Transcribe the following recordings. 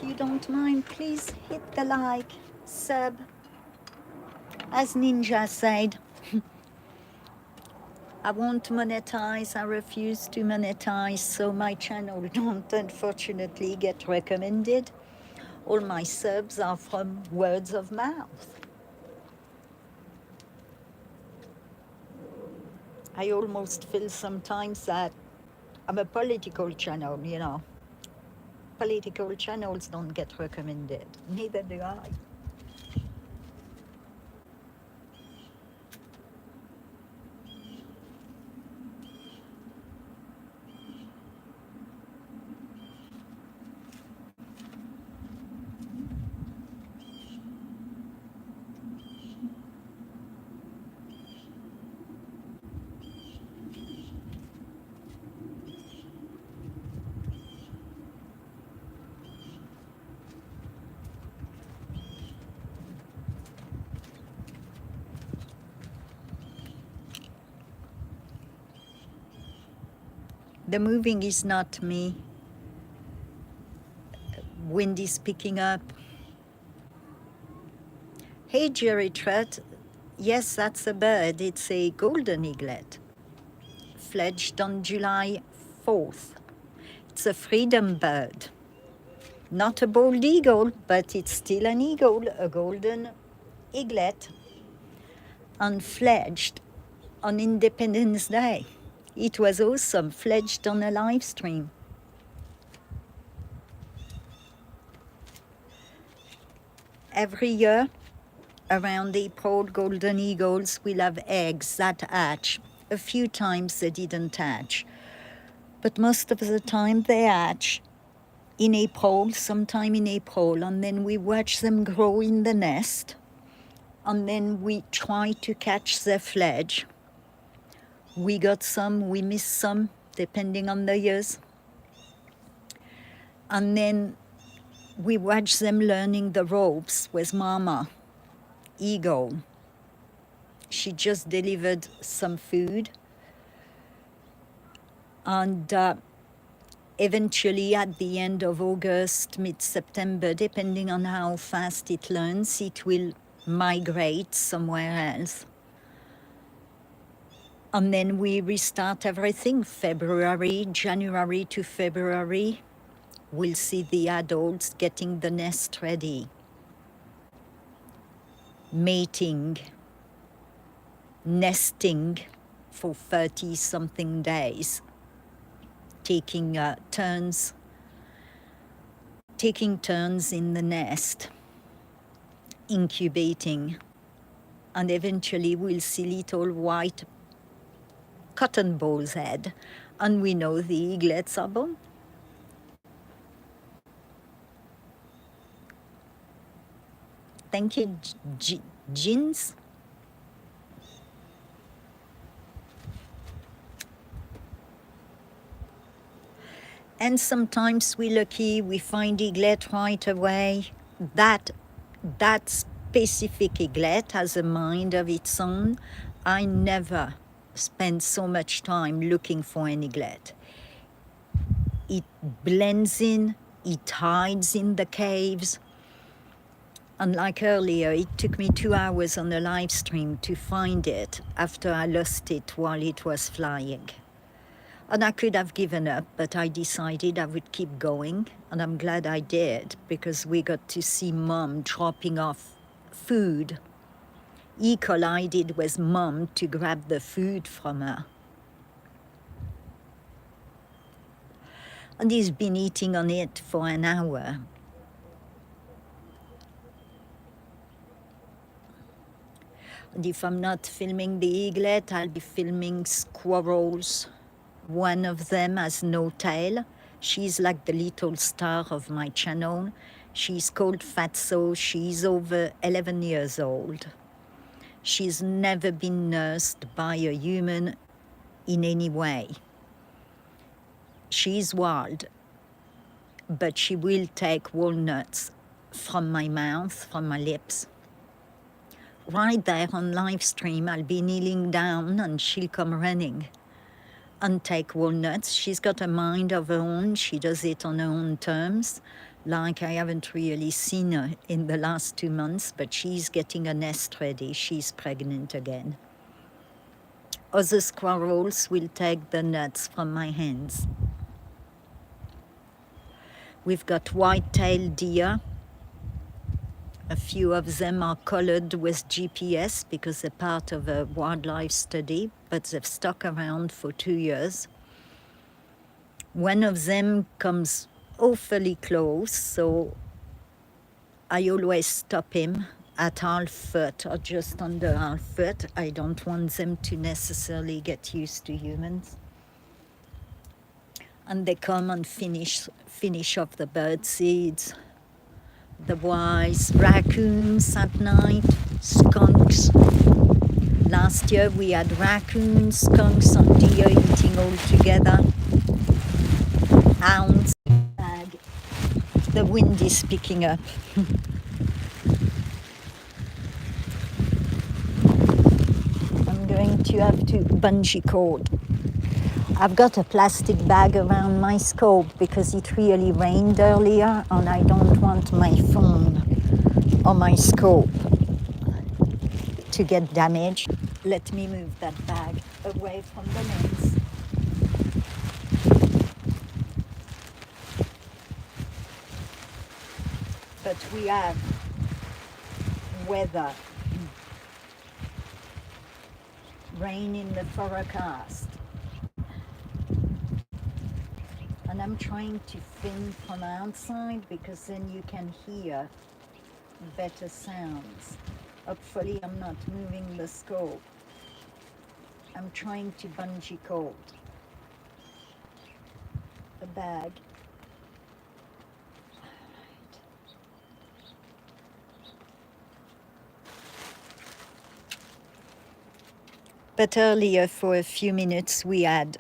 if you don't mind, please hit the like, sub. As Ninja said, I won't monetize, I refuse to monetize, so my channel don't unfortunately get recommended. All my subs are from words of mouth. I almost feel sometimes that I'm a political channel, you know. Political channels don't get recommended, neither do I. The moving is not me. Wind is picking up. Hey, Jerry Trutt. Yes, that's a bird. It's a golden eaglet, fledged on July 4th. It's a freedom bird. Not a bald eagle, but it's still an eagle, a golden eaglet, unfledged on Independence Day. It was awesome, fledged on a live stream. Every year, around April, golden eagles will have eggs that hatch. A few times they didn't hatch, but most of the time they hatch in April, sometime in April, and then we watch them grow in the nest, and then we try to catch their fledge. We got some, we missed some, depending on the years. And then we watch them learning the ropes with Mama Eagle. She just delivered some food, and eventually at the end of August, mid-September, depending on how fast it learns, it will migrate somewhere else. And then we restart everything. February, January to February, we'll see the adults getting the nest ready. Mating, nesting for 30-something days, taking turns in the nest, incubating, and eventually we'll see little white cotton ball's head, and we know the eaglets are born. Thank you, Jeans. And sometimes we're lucky, we find eaglet right away. That specific eaglet has a mind of its own. I never spend so much time looking for an eaglet. It blends in, it hides in the caves. Unlike earlier, it took me 2 hours on the live stream to find it after I lost it while it was flying. And I could have given up, but I decided I would keep going, and I'm glad I did, because we got to see Mom dropping off food. He collided with Mom to grab the food from her. And he's been eating on it for an hour. And if I'm not filming the eaglet, I'll be filming squirrels. One of them has no tail. She's like the little star of my channel. She's called Fatso. She's over 11 years old. She's never been nursed by a human in any way. She's wild, but she will take walnuts from my mouth, from my lips. Right there on live stream, I'll be kneeling down and she'll come running and take walnuts. She's got a mind of her own. She does it on her own terms. like I haven't really seen her in the last 2 months, but she's getting a nest ready. She's pregnant again. Other squirrels will take the nuts from my hands. We've got white-tailed deer. A few of them are colored with GPS because they're part of a wildlife study, but they've stuck around for 2 years. One of them comes awfully close, so I always stop him at half foot or just under half foot. I don't want them to necessarily get used to humans. And they come and finish off the bird seeds. The wise raccoons at night, skunks. Last year we had raccoons, skunks and deer eating all together. Hounds. The wind is picking up. I'm going to have to bungee cord. I've got a plastic bag around my scope because it really rained earlier and I don't want my phone or my scope to get damaged. Let me move that bag away from the lens. But we have weather. Rain in the forecast. And I'm trying to film from outside because then you can hear better sounds. Hopefully I'm not moving the scope. I'm trying to bungee cord the bag. But earlier for a few minutes we had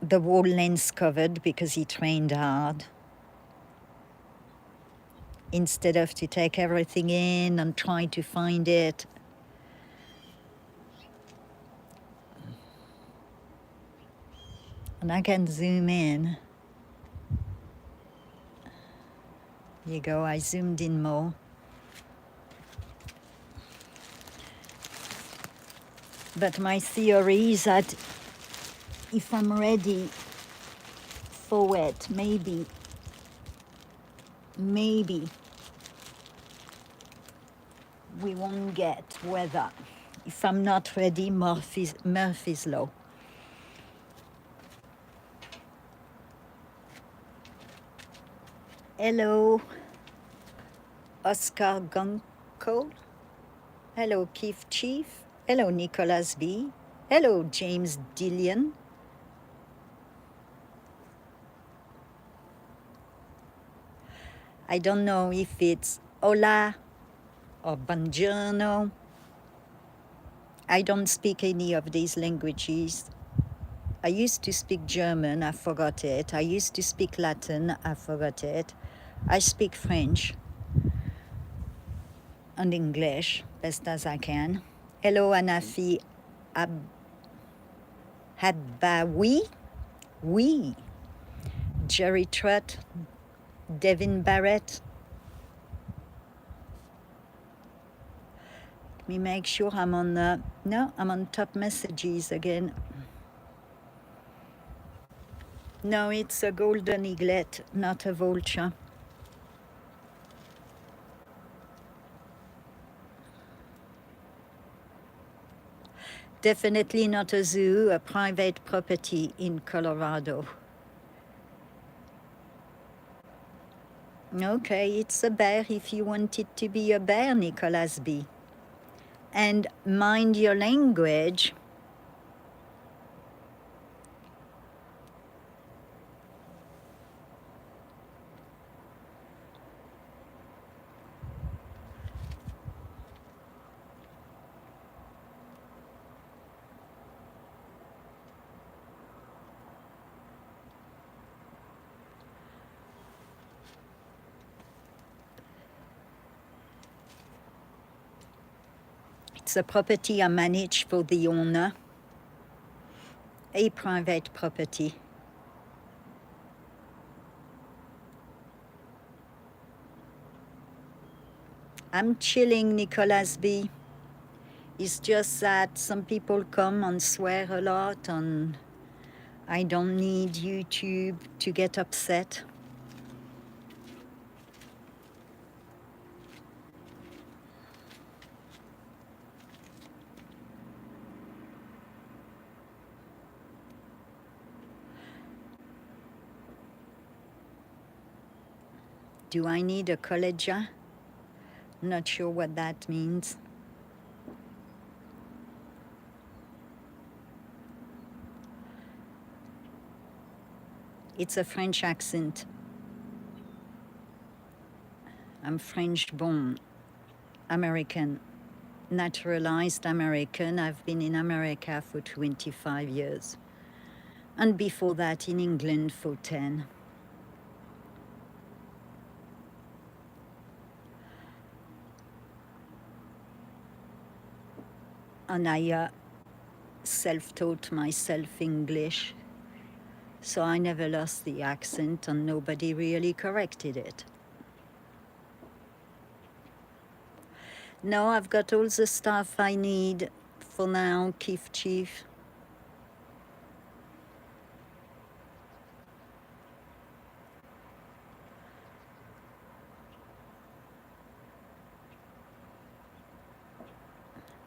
the whole lens covered because it rained hard. Instead of to take everything in and try to find it. And I can zoom in. Here you go, I zoomed in more. But my theory is that if I'm ready for it, maybe we won't get weather. If I'm not ready, Murphy's Law. Hello, Oscar Gunko. Hello, Keith Chief. Hello, Nicholas B. Hello, James Dillion. I don't know if it's hola or buongiorno. I don't speak any of these languages. I used to speak German, I forgot it. I used to speak Latin, I forgot it. I speak French and English, best as I can. Hello, Anafi Hadbawi. Oui. Jerry Trutt. Devin Barrett. Let me make sure I'm on I'm on top messages again. No, it's a golden eaglet, not a vulture. Definitely not a zoo, a private property in Colorado. Okay, it's a bear if you want it to be a bear, Nicholas B. And mind your language. It's a property I manage for the owner, a private property. I'm chilling, Nicholas B. It's just that some people come and swear a lot, and I don't need YouTube to get upset. Do I need a collegia? Not sure what that means. It's a French accent. I'm French born, American, naturalized American. I've been in America for 25 years. And before that in England for 10. And I self-taught myself English, so I never lost the accent and nobody really corrected it. No, I've got all the stuff I need for now, Keith Chief.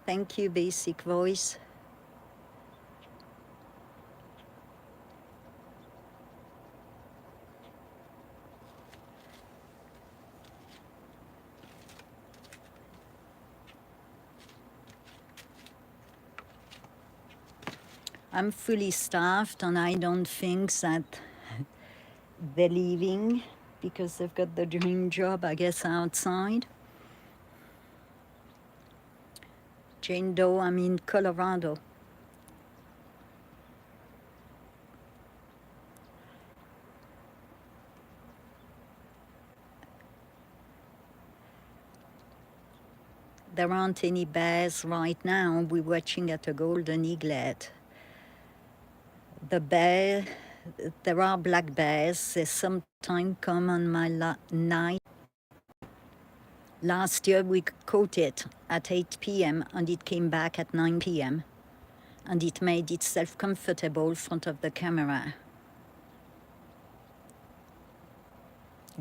Thank you, Basic Voice. I'm fully staffed and I don't think that they're leaving because they've got the dream job, I guess, outside. Jane Doe, I'm in Colorado. There aren't any bears right now. We're watching at a golden eaglet. The bear, there are black bears. They sometimes come on my night. Last year we caught it at 8 p.m. and it came back at 9 p.m. and it made itself comfortable in front of the camera.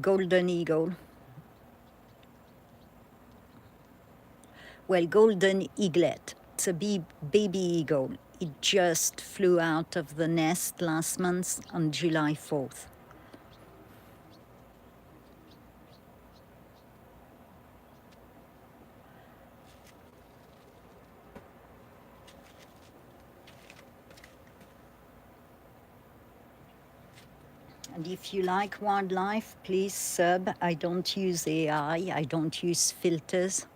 Golden eagle. Well, golden eaglet. It's a baby eagle. It just flew out of the nest last month on July 4th. And if you like wildlife, please sub. I don't use AI. I don't use filters.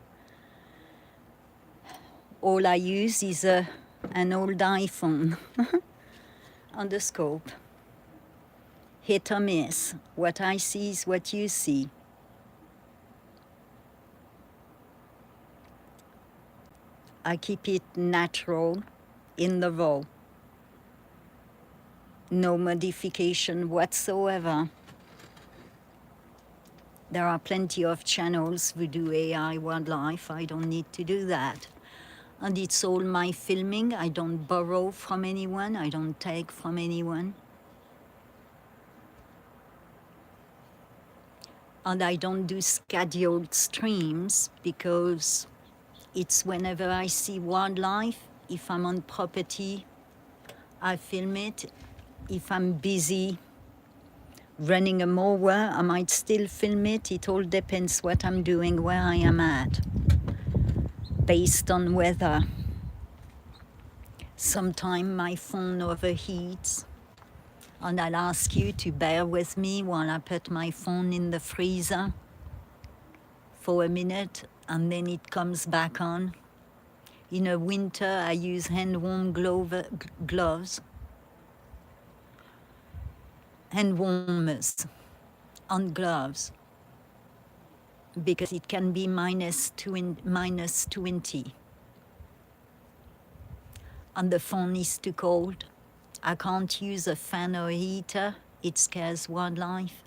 All I use is an old iPhone on the scope. Hit or miss. What I see is what you see. I keep it natural in the raw. No modification whatsoever. There are plenty of channels who do AI wildlife. I don't need to do that. And it's all my filming. I don't borrow from anyone. I don't take from anyone. And I don't do scheduled streams because it's whenever I see wildlife. If I'm on property, I film it. If I'm busy running a mower, I might still film it. It all depends what I'm doing, where I am at, based on weather. Sometimes my phone overheats, and I'll ask you to bear with me while I put my phone in the freezer for a minute, and then it comes back on. In the winter, I use hand-warm gloves, hand warmers on gloves, because it can be minus 20. And the phone is too cold. I can't use a fan or a heater. It scares wildlife.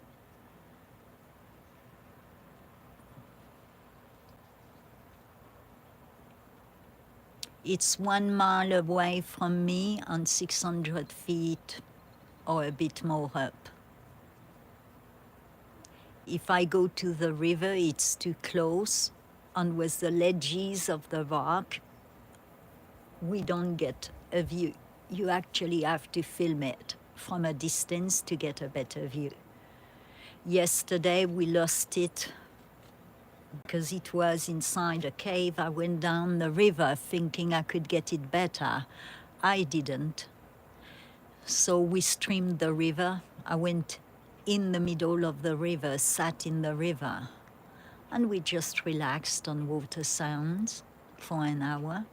It's 1 mile away from me and 600 feet or a bit more up. If I go to the river, it's too close, and with the ledges of the rock, we don't get a view. You actually have to film it from a distance to get a better view. Yesterday we lost it because it was inside a cave. I went down the river thinking I could get it better. I didn't. So we streamed the river. I went in the middle of the river, sat in the river, and we just relaxed on water sounds for an hour.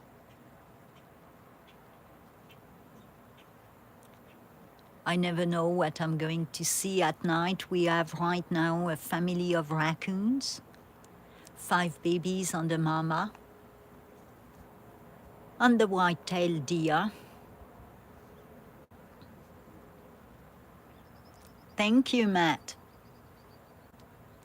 I never know what I'm going to see at night. We have right now a family of raccoons, 5 babies and a mama, and the white-tailed deer. Thank you, Matt.